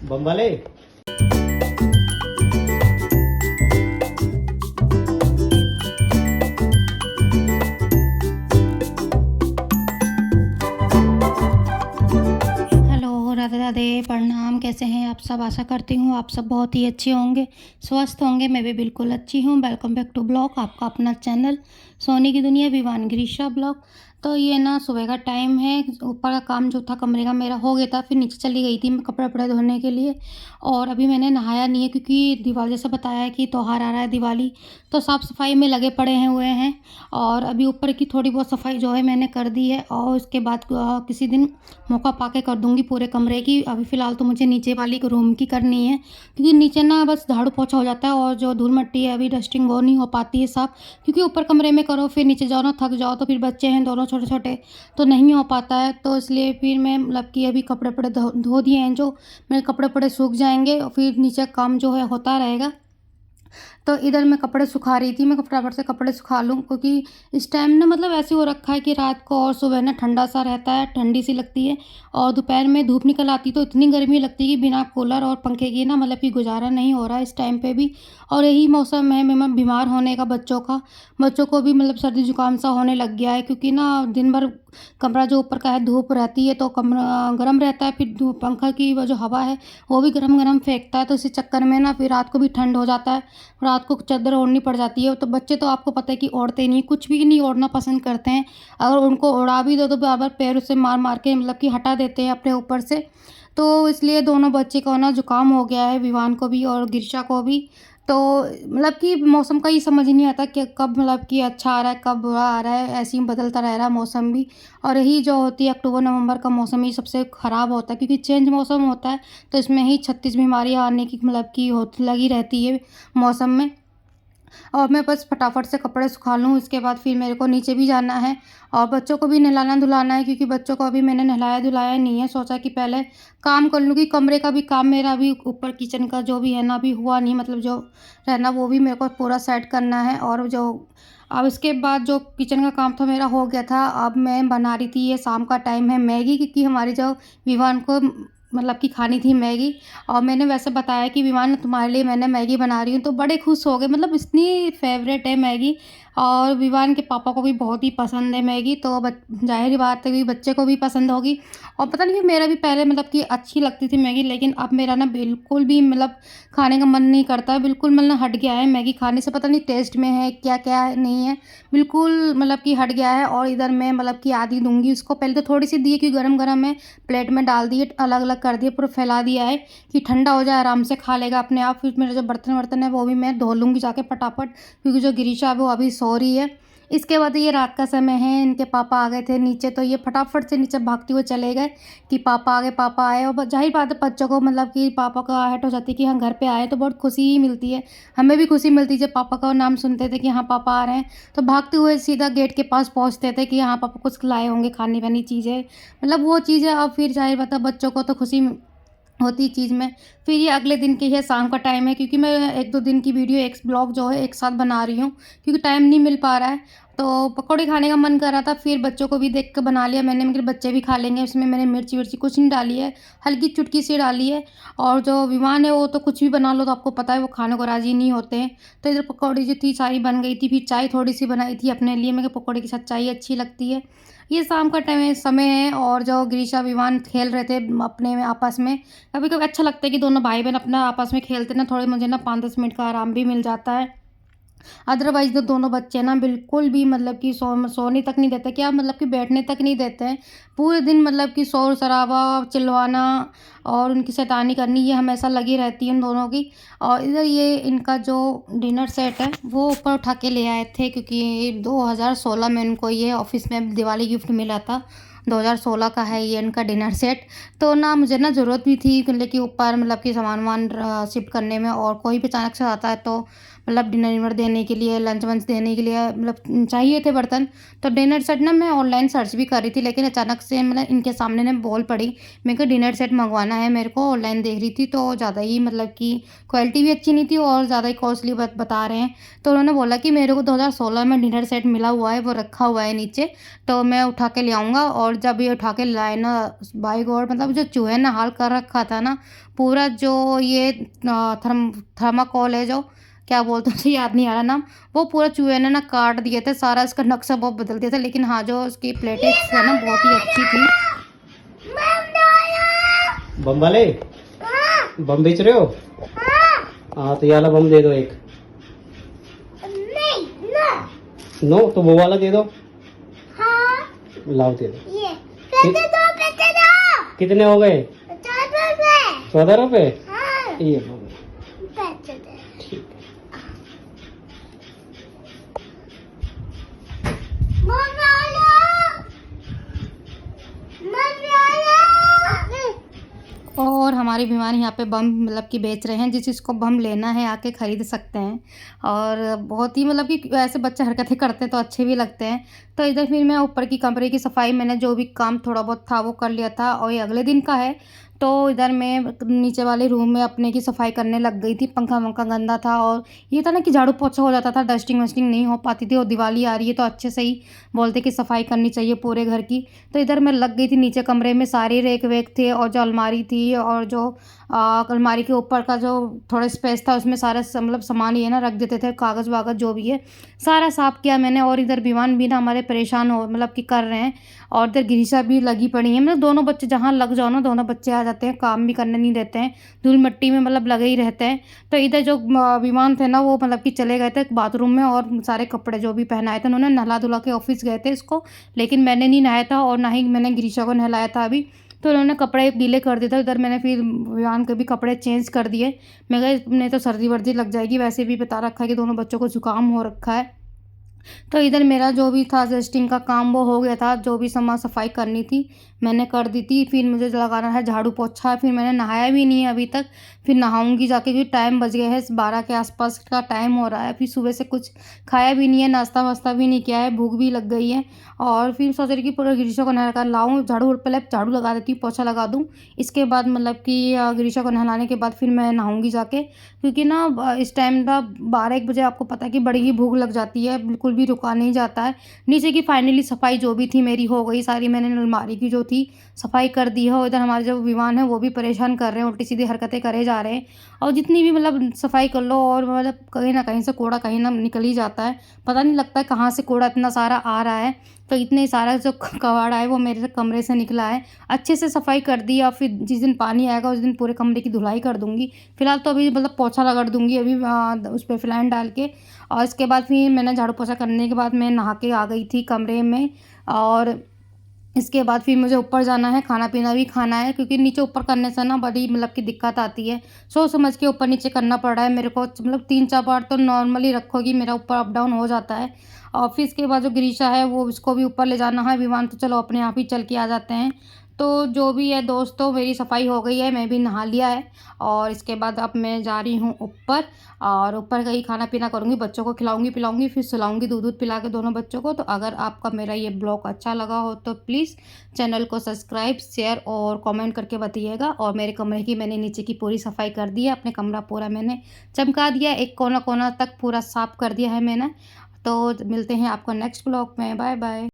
बम्बाले। Hello, Radhe Radhe, प्रणाम। कैसे हैं आप सब? आशा करती हूँ आप सब बहुत ही अच्छे होंगे, स्वस्थ होंगे। मैं भी बिल्कुल अच्छी हूँ। वेलकम बैक टू ब्लॉग, आपका अपना चैनल सोनी की दुनिया विवान गिरीशा ब्लॉग। तो ये ना सुबह का टाइम है। ऊपर का काम जो था कमरे का मेरा हो गया था, फिर नीचे चली गई थी मैं कपड़े वपड़े धोने के लिए। और अभी मैंने नहाया नहीं है क्योंकि दिवाली जैसा बताया है कि त्योहार आ रहा है दिवाली, तो साफ़ सफाई में लगे पड़े हैं हुए हैं। और अभी ऊपर की थोड़ी बहुत सफाई जो है मैंने कर दी है, और उसके बाद किसी दिन मौका पाके कर दूंगी पूरे कमरे की। अभी फ़िलहाल तो मुझे नीचे वाली रूम की करनी है, क्योंकि नीचे ना बस झाड़ू पोछा हो जाता है और जो धूल मिट्टी है अभी डस्टिंग वो नहीं हो पाती है साफ़। क्योंकि ऊपर कमरे में करो फिर नीचे जाओ ना थक जाओ, तो फिर बच्चे हैं दोनों छोटे छोटे, तो नहीं हो पाता है। तो इसलिए फिर मैं मतलब कि अभी कपड़े वपड़े धो दिए हैं, जो मेरे कपड़े वपड़े सूख जाएंगे और फिर नीचे काम जो है होता रहेगा। तो इधर मैं कपड़े सुखा रही थी, मैं फटाफट से कपड़े सुखा लूँ, क्योंकि इस टाइम ना मतलब ऐसे हो रखा है कि रात को और सुबह ना ठंडा सा रहता है, ठंडी सी लगती है। और दोपहर में धूप निकल आती तो इतनी गर्मी लगती है कि बिना कूलर और पंखे के ना मतलब कि गुजारा नहीं हो रहा है इस टाइम पे भी। और यही मौसम है मैं बीमार होने का, बच्चों को भी मतलब सर्दी जुकाम सा होने लग गया है, क्योंकि ना दिन भर कमरा जो ऊपर का है धूप रहती है तो कमरा गर्म रहता है, फिर पंखा की वो जो हवा है वो भी गर्म गर्म फेंकता है, तो इसी चक्कर में ना फिर रात को भी ठंड हो जाता है। रात को चादर ओढ़नी पड़ जाती है। तो बच्चे तो आपको पता है कि ओढ़ते नहीं, कुछ भी नहीं ओढ़ना पसंद करते हैं। अगर उनको ओढ़ा भी दो तो बार पैरों से मार मार के मतलब कि हटा देते हैं अपने ऊपर से। तो इसलिए दोनों बच्चे को ना जुकाम हो गया है, विवान को भी और गिरिशा को भी। तो मतलब कि मौसम का ही समझ ही नहीं आता कि कब मतलब कि अच्छा आ रहा है कब बुरा आ रहा है, ऐसे ही बदलता रह रहा है मौसम भी। और यही जो होती है अक्टूबर नवंबर का मौसम ही सबसे ख़राब होता है, क्योंकि चेंज मौसम होता है तो इसमें ही 36 बीमारियां आने की मतलब कि हो लगी रहती है मौसम में। और मैं बस फटाफट से कपड़े सुखा लूँ, इसके बाद फिर मेरे को नीचे भी जाना है और बच्चों को भी नहलाना धुलाना है, क्योंकि बच्चों को अभी मैंने नहलाया धुलाया नहीं है। सोचा कि पहले काम कर लूँगी, कमरे का भी काम मेरा अभी ऊपर किचन का जो भी है ना अभी हुआ नहीं, मतलब जो रहना वो भी मेरे को पूरा सेट करना है। और जो अब इसके बाद जो किचन का काम था मेरा हो गया था। अब मैं बना रही थी, ये शाम का टाइम है, मैगी, क्योंकि हमारी जो विवान को मतलब कि खानी थी मैगी। और मैंने वैसे बताया कि विवान तुम्हारे लिए मैंने मैगी बना रही हूँ, तो बड़े खुश हो गए, मतलब इतनी फेवरेट है मैगी। और विवान के पापा को भी बहुत ही पसंद है मैगी, तो जाहिर बात है कि बच्चे को भी पसंद होगी। और पता नहीं मेरा भी पहले मतलब कि अच्छी लगती थी मैगी, लेकिन अब मेरा ना बिल्कुल भी मतलब खाने का मन नहीं करता है, बिल्कुल मतलब हट गया है मैगी खाने से। पता नहीं टेस्ट में है क्या क्या नहीं है, बिल्कुल मतलब कि हट गया है। और इधर मैं मतलब कि आधी दूंगी उसको, पहले तो थोड़ी सी दी है क्योंकि गरम गरम है, प्लेट में डाल दिए, अलग अलग कर दिए, पूरा फैला दिया है कि ठंडा हो जाए आराम से खा लेगा अपने आप। फिर मेरे जो बर्तन वर्तन है वो भी मैं धो लूँगी जाके फटाफट, क्योंकि जो गिरीशा है वो अभी सो रही है। इसके बाद ये रात का समय है, इनके पापा आ गए थे नीचे, तो ये फटाफट से नीचे भागते हुए चले गए कि पापा आ गए पापा आए। और जाहिर बात है बच्चों को मतलब कि पापा का आहट हो जाती है कि हाँ घर पे आए, तो बहुत खुशी ही मिलती है। हमें भी खुशी मिलती है जब पापा का नाम सुनते थे कि हाँ पापा आ रहे हैं, तो भागते हुए सीधा गेट के पास पहुँचते थे कि हाँ पापा कुछ लाए होंगे खाने वानी चीज़ें, मतलब वो चीज़ें। अब फिर जाहिर बात है बच्चों को तो खुशी होती चीज़ में। फिर ये अगले दिन की है, शाम का टाइम है, क्योंकि मैं 1-2 दिन की वीडियो एक ब्लॉग जो है एक साथ बना रही हूँ, क्योंकि टाइम नहीं मिल पा रहा है। तो पकौड़े खाने का मन कर रहा था, फिर बच्चों को भी देख के बना लिया मैंने कि बच्चे भी खा लेंगे। उसमें मैंने मिर्ची विर्ची कुछ नहीं डाली है, हल्की चुटकी सी डाली है। और जो विवान है वो तो कुछ भी बना लो तो आपको पता है वो खाने को राज़ी नहीं होते हैं। तो इधर पकौड़ी जो थी सारी बन गई थी, फिर चाय थोड़ी सी बनाई थी अपने लिए, मैं पकौड़े के साथ चाय अच्छी लगती है। ये शाम का टाइम है, समय है, और जो गिरीशा विवान खेल रहे थे अपने में आपस में। कभी कभी अच्छा लगता है कि दोनों भाई बहन अपना आपस में खेलते ना, थोड़े मुझे ना 5-10 मिनट का आराम भी मिल जाता है। अदरवाइज़ तो दोनों बच्चे ना बिल्कुल भी मतलब कि सोने तक नहीं देते, क्या मतलब कि बैठने तक नहीं देते हैं। पूरे दिन मतलब कि शोर-शराबा, चिल्लाना और उनकी शैतानी करनी, ये हमेशा लगी रहती है इन दोनों की। और इधर ये इनका जो डिनर सेट है वो ऊपर उठा के ले आए थे, क्योंकि 2016 में इनको ये ऑफ़िस में दिवाली गिफ्ट मिला था। 2016 का है ये इनका डिनर सेट। तो ना मुझे ना ज़रूरत भी थी मतलब कि ऊपर मतलब कि सामान-वामान शिफ्ट करने में, और कोई भी अचानक से आता है तो मतलब डिनर विनर देने के लिए, लंच वंच देने के लिए मतलब चाहिए थे बर्तन। तो डिनर सेट ना मैं ऑनलाइन सर्च भी कर रही थी, लेकिन अचानक से मतलब इनके सामने ना बोल पड़ी। मेरे को डिनर सेट मंगवाना है, मेरे को ऑनलाइन देख रही थी तो ज़्यादा ही मतलब कि क्वालिटी भी अच्छी नहीं थी और ज़्यादा ही कॉस्टली बता रहे हैं। तो उन्होंने बोला कि मेरे को 2016 में डिनर सेट मिला हुआ है, वो रखा हुआ है नीचे, तो मैं उठा के ले आऊँगा। और जब ये उठा के लाए ना, बाय गॉड मतलब जो चूहे ने हाल कर रखा था ना, पूरा जो ये थर्माकोल है, जो क्या बोलते हैं, मुझे याद नहीं आ रहा नाम, वो पूरा चूहे ने ना काट दिए थे, सारा इसका नक्शा बहुत बदल दिया था। लेकिन हाँ, जो उसकी प्लेटें है ना बहुत ही अच्छी थी। बम वाले बम बेच रहे हो? हाँ तो ये वाला बम दे दो एक। नहीं नो तो वो वाला दे दो। हाँ लाओ दे दो। ये पैसे दो। कितने हो गए? 14 रुपए। हाँ। ये लो पैसे दे। ठीक है। और हमारे भिवानी यहाँ पे बम मतलब कि बेच रहे हैं, जिस चीज़ को बम लेना है आके ख़रीद सकते हैं। और बहुत ही मतलब कि ऐसे बच्चे हरकतें करते हैं तो अच्छे भी लगते हैं। तो इधर फिर मैं ऊपर की कमरे की सफाई, मैंने जो भी काम थोड़ा बहुत था वो कर लिया था और ये अगले दिन का है। तो इधर मैं नीचे वाले रूम में अपने की सफाई करने लग गई थी। पंखा वंखा गंदा था और ये था ना कि झाड़ू पोछा हो जाता था, डस्टिंग वस्टिंग नहीं हो पाती थी। और दिवाली आ रही है तो अच्छे से ही बोलते कि सफाई करनी चाहिए पूरे घर की। तो इधर मैं लग गई थी नीचे कमरे में, सारे रेक वेक थे और जो अलमारी थी और जो अलमारी के ऊपर का जो थोड़ा स्पेस था उसमें सारा मतलब सामान ये ना रख देते थे, कागज़ वागज़ जो भी है सारा साफ़ किया मैंने। और इधर विवान भी ना हमारे परेशान हो मतलब कि कर रहे हैं। और इधर गिरीशा भी लगी पड़ी है, मतलब दोनों बच्चे जहाँ लग जाओ ना दोनों बच्चे आ जाते हैं, काम भी करने नहीं देते हैं, धूल मिट्टी में मतलब लगे ही रहते हैं। तो इधर जो विमान थे ना वो मतलब कि चले गए थे बाथरूम में और सारे कपड़े जो भी पहनाए थे उन्होंने नहला धुला के ऑफिस गए थे इसको। लेकिन मैंने नहीं नहाया था और ना ही मैंने गिरीशा को नहलाया था अभी। तो उन्होंने कपड़े गीले कर दिए थे। इधर मैंने फिर विवान के भी कपड़े चेंज कर दिए। मैं कहा नहीं तो सर्दी वर्दी लग जाएगी, वैसे भी बता रखा है कि दोनों बच्चों को जुकाम हो रखा है। तो इधर मेरा जो भी था एडजस्टिंग का काम वो हो गया था, जो भी सामान सफाई करनी थी मैंने कर दी थी। फिर मुझे लगाना है झाड़ू पोछा, फिर मैंने नहाया भी नहीं है अभी तक, फिर नहाऊंगी जाके क्योंकि टाइम बज गया है 12 के आसपास का टाइम हो रहा है। फिर सुबह से कुछ खाया भी नहीं है, नाश्ता वास्ता भी नहीं किया है, भूख भी लग गई है। और फिर सोच रही कि पूरा गिरीशा को नहला कर लाऊँ, झाड़ू पहले झाड़ू लगा देती हूँ, पोछा लगा दूँ, इसके बाद मतलब कि गिरीशा को नहलाने के बाद फिर मैं नहाऊंगी जाके। क्योंकि ना इस टाइम का 12-1 बजे आपको पता है कि बड़ी ही भूख लग जाती है, बिल्कुल भी रुका नहीं जाता है। नीचे की फाइनली सफाई जो भी थी मेरी हो गई सारी, मैंने अलमारी की जो थी सफाई कर दी है। और इधर हमारे जो विवान है वो भी परेशान कर रहे हैं, उल्टी सीधी हरकतें करे जा रहे हैं। और जितनी भी मतलब सफाई कर लो और मतलब कहीं ना कहीं से कूड़ा कहीं ना निकल ही जाता है, पता नहीं लगता है कहाँ से कूड़ा इतना सारा आ रहा है। तो इतने सारा जो कबाड़ा है वो मेरे कमरे से निकला है, अच्छे से सफाई कर दी। और फिर जिस दिन पानी आएगा उस दिन पूरे कमरे की धुलाई कर दूंगी। फिलहाल तो अभी मतलब पोछा रगड़ दूंगी अभी उस पर फिनाइल डाल के। और इसके बाद फिर मैंने झाड़ू पोछा करने के बाद मैं नहा के आ गई थी कमरे में। और इसके बाद फिर मुझे ऊपर जाना है, खाना पीना भी खाना है, क्योंकि नीचे ऊपर करने से ना बड़ी मतलब की दिक्कत आती है। सोच समझ के ऊपर नीचे करना पड़ रहा है मेरे को, मतलब 3-4 बार तो नॉर्मली रखोगी मेरा ऊपर अप डाउन हो जाता है। और फिर इसके बाद जो गिरीशा है वो उसको भी ऊपर ले जाना है, विमान तो चलो अपने आप ही चल के आ जाते हैं। तो जो भी है दोस्तों, मेरी सफाई हो गई है, मैं भी नहा लिया है। और इसके बाद अब मैं जा रही हूँ ऊपर, और ऊपर का ही खाना पीना करूँगी, बच्चों को खिलाऊंगी पिलाऊंगी, फिर सुलाऊंगी, दूध दूध पिला के दोनों बच्चों को। तो अगर आपका मेरा ये ब्लॉग अच्छा लगा हो तो प्लीज़ चैनल को सब्सक्राइब, शेयर और कमेंट करके बताइएगा। और मेरे कमरे की मैंने नीचे की पूरी सफाई कर दी है, अपने कमरा पूरा मैंने चमका दिया, एक कोना कोना तक पूरा साफ कर दिया है मैंने। तो मिलते हैं आपको नेक्स्ट ब्लॉग में, बाय बाय।